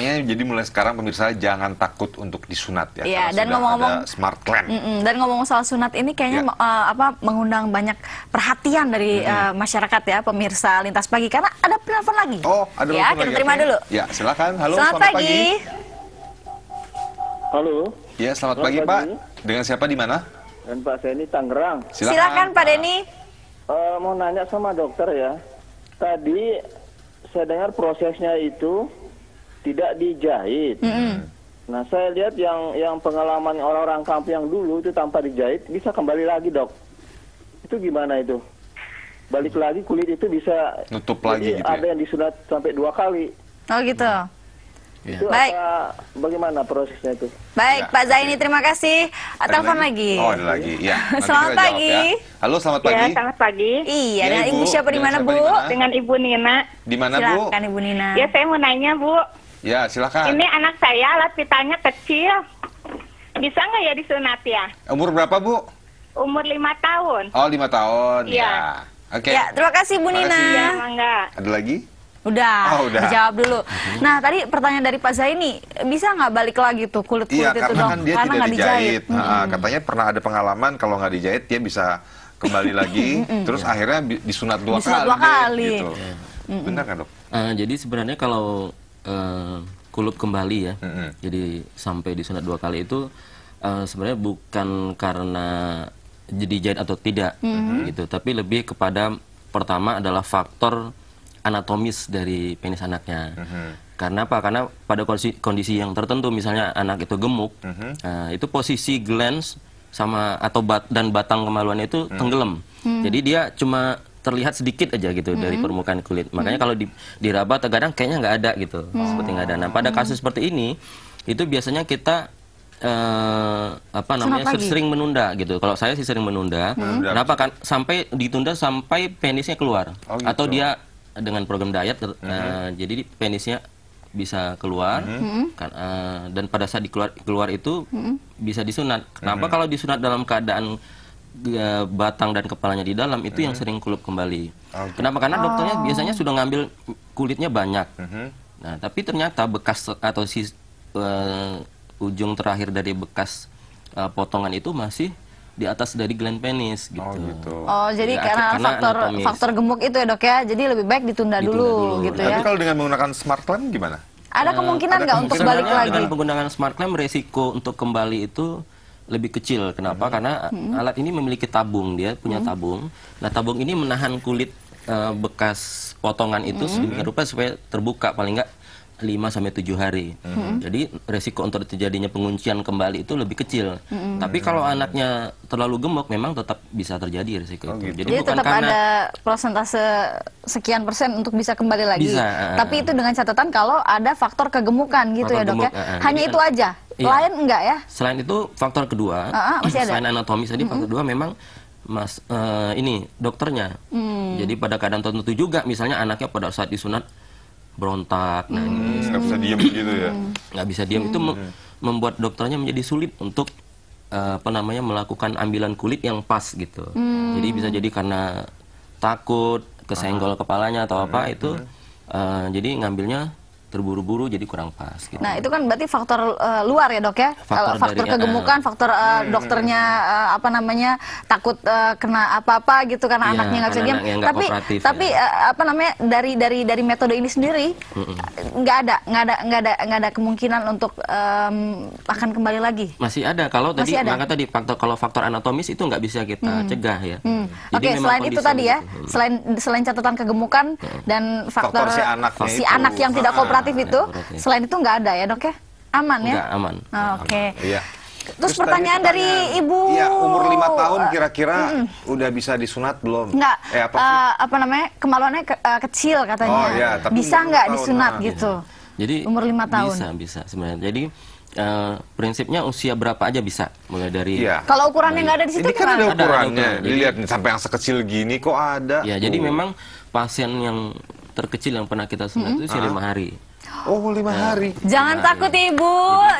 pokoknya jadi mulai sekarang pemirsa jangan takut untuk disunat ya. Iya, karena dan sudah ngomong-ngomong ada smart clamp. Dan ngomong soal sunat ini kayaknya mengundang banyak perhatian dari masyarakat ya, pemirsa Lintas Pagi, karena ada penelpon lagi. Oh, ada ya, penelpon kita lagi. terima dulu. Ya, silakan. Halo, selamat pagi. Halo. Ya, selamat pagi, Pak. Dengan siapa di mana? Dan Pak Seni Tangerang. Silakan Pak Denny. Mau nanya sama dokter ya. Tadi saya dengar prosesnya itu tidak dijahit. Nah, saya lihat yang pengalaman orang-orang kampung yang dulu itu tanpa dijahit bisa kembali lagi, Dok. Itu gimana itu? Balik lagi kulit itu bisa nutup lagi gitu. Ada yang disunat sampai 2 kali. Oh gitu. Itu Baik. Bagaimana prosesnya itu? Baik, Pak Zaini, terima kasih. Telepon lagi. Oh, ada lagi. Ya. Selamat pagi. Ya. Halo, selamat pagi. Ya, selamat pagi. Iya, Ya, dengan Ibu. Ibu siapa di mana, Bu? Dengan Ibu Nina. Di mana, Bu? Silakan Ibu Nina. Ya, saya mau nanya, Bu. Ya, silakan. Ini anak saya alat pitanya kecil. Bisa nggak ya disunat ya? Umur berapa, Bu? Umur 5 tahun. Oh, 5 tahun. Iya. Ya. Oke. Ya, terima kasih Bu Terima Nina. kasih. Ya, mangga. Ada lagi? Udah, Oh, udah. dijawab dulu. Nah, tadi pertanyaan dari Pak Zaini, bisa nggak balik lagi tuh kulit-kulit Iya, itu, karena Dok? kan dia Karena tidak nggak dijahit. Katanya pernah ada pengalaman kalau nggak dijahit dia bisa kembali lagi, terus akhirnya disunat 2 Disunat kali. 2 kali. Gitu. Benar kan, Dok? Jadi sebenarnya kalau kulup kembali ya, jadi sampai disunat 2 kali itu sebenarnya bukan karena jadi jahit atau tidak, gitu, tapi lebih kepada pertama adalah faktor anatomis dari penis anaknya. Karena apa? Karena pada kondisi yang tertentu, misalnya anak itu gemuk, itu posisi glans sama atau dan batang kemaluannya itu tenggelam. Jadi dia cuma terlihat sedikit aja gitu dari permukaan kulit. Makanya kalau diraba terkadang kayaknya nggak ada gitu, seperti nggak ada. Nah, pada kasus seperti ini itu biasanya kita sering menunda gitu. Kalau saya sih sering menunda. Kenapa? Kan sampai ditunda sampai penisnya keluar. Oh, gitu. Atau dia dengan program diet, jadi penisnya bisa keluar, dan pada saat keluar itu bisa disunat. Kenapa? Kalau disunat dalam keadaan batang dan kepalanya di dalam, itu yang sering kulup kembali. Kenapa? Karena dokternya biasanya sudah ngambil kulitnya banyak. Nah, tapi ternyata bekas atau ujung terakhir dari bekas potongan itu masih di atas dari gland penis gitu. Oh, gitu. Oh, jadi Ya, karena faktor gemuk itu ya, Dok ya. Jadi lebih baik ditunda dulu gitu Tapi ya. kalau dengan menggunakan smart clamp gimana? Ada kemungkinan nggak untuk balik lagi? Dengan penggunaan smart clamp resiko untuk kembali itu lebih kecil. Kenapa? Karena alat ini memiliki tabung, dia punya tabung. Nah, tabung ini menahan kulit bekas potongan itu sedemikian rupa supaya terbuka paling nggak 5-7 hari. Jadi resiko untuk terjadinya penguncian kembali itu lebih kecil. Tapi kalau anaknya terlalu gemuk memang tetap bisa terjadi resiko itu. Gitu. Jadi bukan tetap karena ada persentase sekian persen untuk bisa kembali lagi. Bisa, Tapi itu dengan catatan kalau ada faktor kegemukan gitu ya, Faktor Dok ya. gemuk, Hanya jadi itu aja. Iya. Lain enggak ya? Selain itu faktor kedua, masih ada? selain anatomis tadi, faktor kedua memang ini dokternya. Jadi pada keadaan tertentu juga, misalnya anaknya pada saat disunat berontak, nangis, Nggak bisa diem gitu ya? nggak bisa diam, itu membuat dokternya menjadi sulit untuk melakukan ambilan kulit yang pas gitu. Jadi bisa jadi karena takut kesenggol kepalanya atau apa itu, jadi ngambilnya terburu-buru jadi kurang pas gitu. Nah, itu kan berarti faktor luar ya, Dok ya? Faktor kegemukan, faktor dokternya takut kena apa-apa gitu karena Iya, anaknya nggak bisa karena diam. anaknya nggak kooperatif, Tapi dari metode ini sendiri nggak ada kemungkinan untuk akan kembali lagi. Masih ada. Kalau tadi Masih ada? maka tadi kalau faktor anatomis itu nggak bisa kita cegah ya. Oke, Jadi memang selain itu kondisi tadi ya, begitu. selain catatan kegemukan dan faktor Faktor si anaknya itu. anak yang tidak kooperatif itu, kooperatif. selain itu nggak ada ya, Dok ya? Aman ya? Nggak aman. Oke. Iya. Terus tadi pertanyaan dari Ibu. Iya, umur 5 tahun kira-kira udah bisa disunat belum? Nggak, apa sih? kemaluannya kecil katanya. Oh, iya, tapi bisa umur nggak 5 tahun, disunat nah. gitu? Jadi Umur 5 tahun. Bisa sebenarnya. Jadi prinsipnya usia berapa aja bisa, mulai dari Iya. Kalau ukurannya nggak ada di situ Ini kan ada gimana? ukurannya. Ada. Dilihat nih, sampai yang sekecil gini kok ada. Ya, jadi memang pasien yang terkecil yang pernah kita sunat itu usia 5 hari. Oh, 5 hari. Jangan takut Ibu.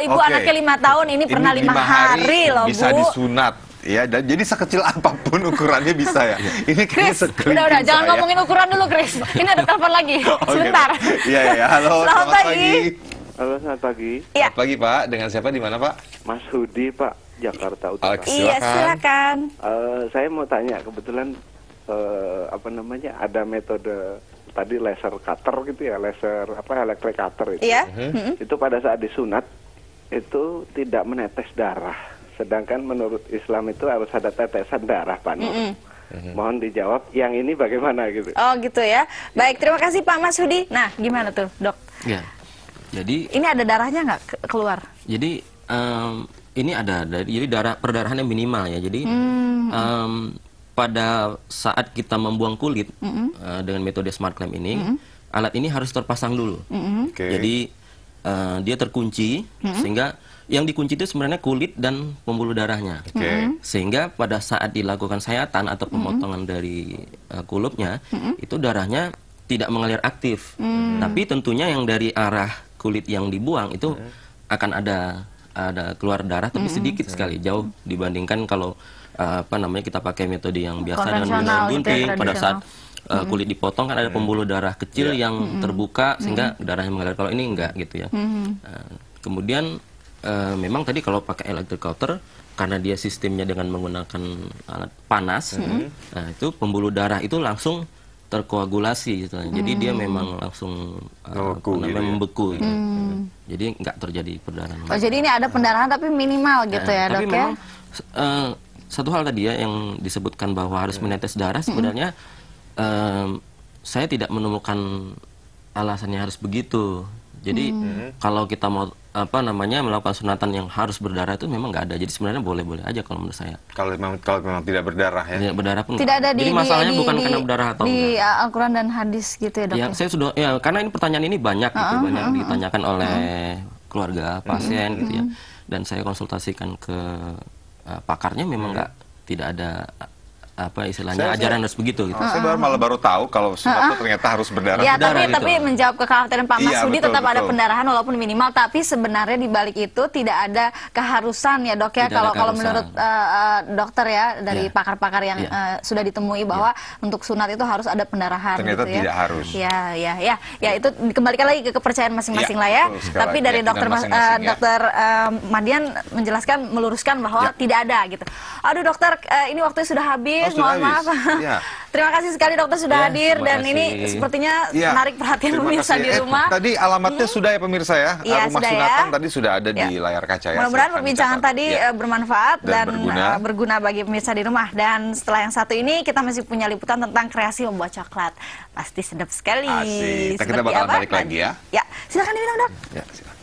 Ibu Oke. anaknya 5 tahun, ini pernah 5 hari loh, bisa Bu. disunat. Ya, dan jadi sekecil apapun ukurannya bisa ya. Ini kayaknya Chris, sekelilingnya udah, jangan saya. ngomongin ukuran dulu, Chris. Ini ada telepon lagi. Oke. Sebentar. Iya, halo, Selamat selamat pagi. pagi. Halo, selamat pagi. Ya. Selamat pagi Pak, dengan siapa di mana Pak? Mas Hudi, Pak, Jakarta Utara. Oke, Iya, silakan. Saya mau tanya, kebetulan ada metode tadi laser cutter gitu ya, electric cutter itu. Iya. Itu pada saat disunat itu tidak menetes darah. Sedangkan menurut Islam itu harus ada tetesan darah, Pak Nur. Mohon dijawab, yang ini bagaimana gitu? Oh gitu ya. Baik, terima kasih Pak Mas Hudi. Nah, gimana tuh, Dok? Ya. Jadi Ini ada darahnya nggak keluar? Jadi ini jadi perdarahannya minimal ya. Jadi pada saat kita membuang kulit dengan metode smart clamp ini, alat ini harus terpasang dulu. Oke. Jadi dia terkunci sehingga yang dikunci itu sebenarnya kulit dan pembuluh darahnya. Oke. Sehingga pada saat dilakukan sayatan atau pemotongan dari kulupnya, itu darahnya tidak mengalir aktif. Tapi tentunya yang dari arah kulit yang dibuang itu akan ada keluar darah, tapi sedikit sekali, jauh dibandingkan kalau kita pakai metode yang biasa dengan Konvensional gitu ya, gunting. Pada saat kulit dipotong kan ada pembuluh darah kecil yang terbuka sehingga darahnya mengalir. Kalau ini enggak gitu ya. Kemudian memang tadi kalau pakai electric cutter, karena dia sistemnya dengan menggunakan alat panas, nah itu pembuluh darah itu langsung terkoagulasi gitu. Jadi dia memang langsung membeku gitu. Jadi nggak terjadi perdarahan. Oh, jadi ini ada pendarahan tapi minimal gitu ya, tapi Dok ya? memang satu hal tadi ya yang disebutkan bahwa harus menetes darah, sebenarnya saya tidak menemukan alasannya harus begitu. Jadi kalau kita mau melakukan sunatan yang harus berdarah itu memang nggak ada. Jadi sebenarnya boleh-boleh aja kalau menurut saya. Kalau memang tidak berdarah ya. Tidak berdarah pun. Tidak ada Jadi masalahnya bukan karena berdarah atau di enggak. Al-Quran dan hadis gitu ya, Dok? Ya, saya sudah karena ini pertanyaan ini banyak gitu, banyak ditanyakan oleh keluarga pasien gitu ya. Dan saya konsultasikan ke pakarnya, memang tidak ada istilahnya ajaran harus begitu gitu. Saya malah baru tahu kalau sunat itu ternyata harus berdarah. Ya, Berdarah tapi gitu. menjawab kekhawatiran Pak Mas Iya, Hudi, betul, tetap ada betul. pendarahan walaupun minimal, tapi sebenarnya di balik itu tidak ada keharusan ya, Dok ya. Tidak ada Kalau keharusan. menurut dokter ya, dari Ya. pakar-pakar yang sudah ditemui bahwa untuk sunat itu harus ada pendarahan Ternyata gitu ya. tidak harus. Ya itu dikembalikan lagi ke kepercayaan masing-masing Ya, lah ya. betul sekali. Tapi dari Keyakinan dokter masing-masing ya. dokter Madian menjelaskan, meluruskan bahwa tidak ada gitu. Aduh dokter, ini waktunya sudah habis, Oh, sudah mohon maaf. habis. Ya. Terima kasih sekali dokter sudah Ya, hadir, terima dan kasih. ini sepertinya Iya. menarik perhatian Terima pemirsa kasih. di rumah. Tadi alamatnya sudah ya pemirsa ya. Iya, Rumah sudah ya. sunatan tadi sudah ada di Ya. layar kaca ya. Mudah-mudahan Silahkan perbincangan dicatat. tadi Ya. bermanfaat Dan dan berguna bagi pemirsa di rumah. Dan setelah yang satu ini kita masih punya liputan tentang kreasi membuat coklat. Pasti sedap sekali. Asik. Kita Seperti bakalan apa? balik lagi ya. Ya, silakan diminum, Dok. Ya, silakan.